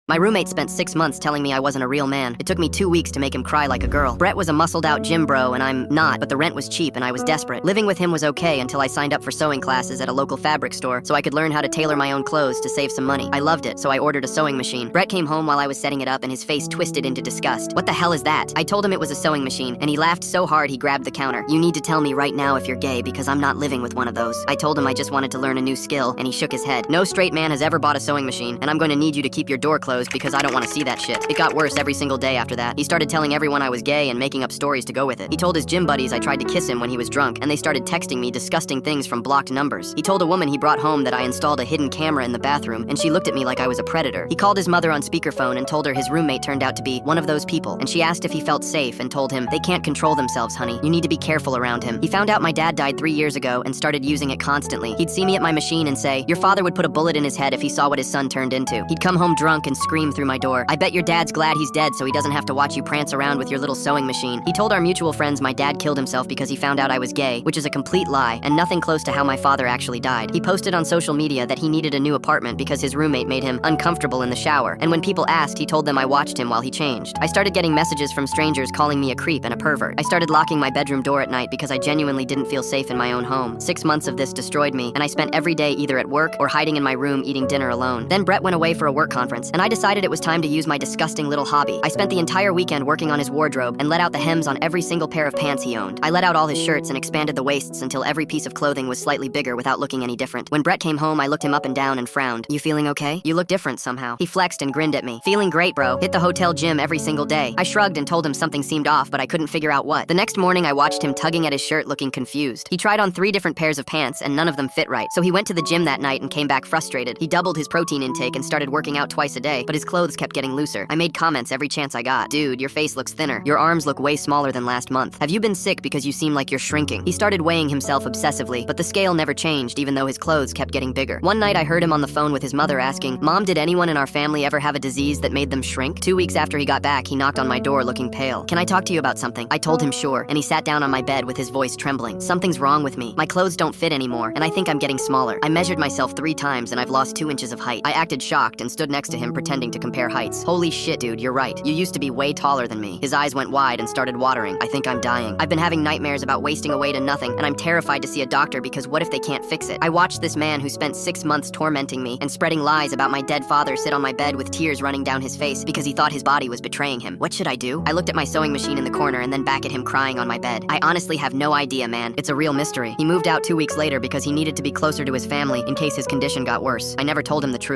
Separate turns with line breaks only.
My roommate spent 6 months telling me I wasn't a real man. It took me 2 weeks to make him cry like a girl. Brett was a muscled-out gym bro, and I'm not, but the rent was cheap and I was desperate. Living with him was okay until I signed up for sewing classes at a local fabric store so I could learn how to tailor my own clothes to save some money. I loved it, so I ordered a sewing machine. Brett came home while I was setting it up and his face twisted into disgust. What the hell is that? I told him it was a sewing machine, and he laughed so hard he grabbed the counter. You need to tell me right now if you're gay because I'm not living with one of those. I told him I just wanted to learn a new skill, and he shook his head. No straight man has ever bought a sewing machine, and I'm going to need you to keep your door closed because I don't want to see that shit. It got worse every single day after that. He started telling everyone I was gay and making up stories to go with it. He told his gym buddies I tried to kiss him when he was drunk, and they started texting me disgusting things from blocked numbers. He told a woman he brought home that I installed a hidden camera in the bathroom, and she looked at me like I was a predator. He called his mother on speakerphone and told her his roommate turned out to be one of those people, and she asked if he felt safe and told him, they can't control themselves, honey. You need to be careful around him. He found out my dad died 3 years ago and started using it constantly. He'd see me at my machine and say, your father would put a bullet in his head if he saw what his son turned into. He'd come home drunk and scream through my door, I bet your dad's glad he's dead so he doesn't have to watch you prance around with your little sewing machine. He told our mutual friends my dad killed himself because he found out I was gay, which is a complete lie and nothing close to how my father actually died. He posted on social media that he needed a new apartment because his roommate made him uncomfortable in the shower, and when people asked, he told them I watched him while he changed. I started getting messages from strangers calling me a creep and a pervert. I started locking my bedroom door at night because I genuinely didn't feel safe in my own home. 6 months of this destroyed me, and I spent every day either at work or hiding in my room eating dinner alone. Then Brett went away for a work conference, and I decided it was time to use my disgusting little hobby. I spent the entire weekend working on his wardrobe and let out the hems on every single pair of pants he owned. I let out all his shirts and expanded the waists until every piece of clothing was slightly bigger without looking any different. When Brett came home, I looked him up and down and frowned. You feeling okay? You look different somehow. He flexed and grinned at me. Feeling great, bro. Hit the hotel gym every single day. I shrugged and told him something seemed off, but I couldn't figure out what. The next morning, I watched him tugging at his shirt looking confused. He tried on 3 different pairs of pants and none of them fit right, so he went to the gym that night and came back frustrated. He doubled his protein intake and started working out twice a day, but his clothes kept getting looser. I made comments every chance I got. Dude, your face looks thinner. Your arms look way smaller than last month. Have you been sick because you seem like you're shrinking? He started weighing himself obsessively, but the scale never changed even though his clothes kept getting bigger. One night I heard him on the phone with his mother asking, Mom, did anyone in our family ever have a disease that made them shrink? 2 weeks after he got back, he knocked on my door looking pale. Can I talk to you about something? I told him sure, and he sat down on my bed with his voice trembling. Something's wrong with me. My clothes don't fit anymore, and I think I'm getting smaller. I measured myself 3 times and I've lost 2 inches of height. I acted shocked and stood next to him pretending to compare heights. Holy shit, dude, you're right. You used to be way taller than me. His eyes went wide and started watering. I think I'm dying. I've been having nightmares about wasting away to nothing, and I'm terrified to see a doctor because what if they can't fix it? I watched this man who spent 6 months tormenting me and spreading lies about my dead father sit on my bed with tears running down his face because he thought his body was betraying him. What should I do? I looked at my sewing machine in the corner and then back at him crying on my bed. I honestly have no idea, man. It's a real mystery. He moved out 2 weeks later because he needed to be closer to his family in case his condition got worse. I never told him the truth.